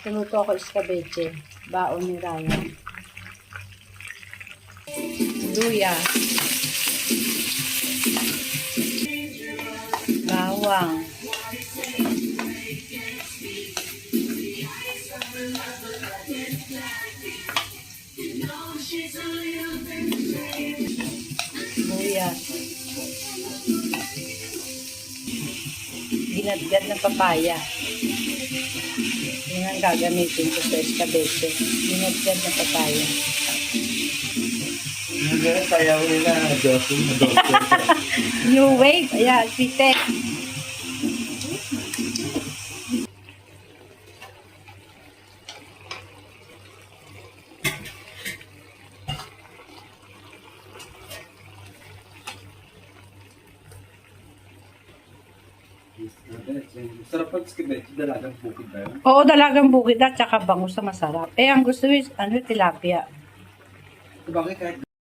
Tuluto ako escabeche. Baon ni Ryan. Luya. Bawang. Sibuyas. Ginatgat na papaya. Yun ang gagamitin ko sa escabeche. Ginatgat na papaya. Hindi, sayaw nila. Adosin. New wave. Ayan, sweetie. Sarap pag skibet, dalagang bukid tayo. Oo, dalagang bukid at saka bangus na masarap. Eh, ang gusto is, tilapia. Bakit kahit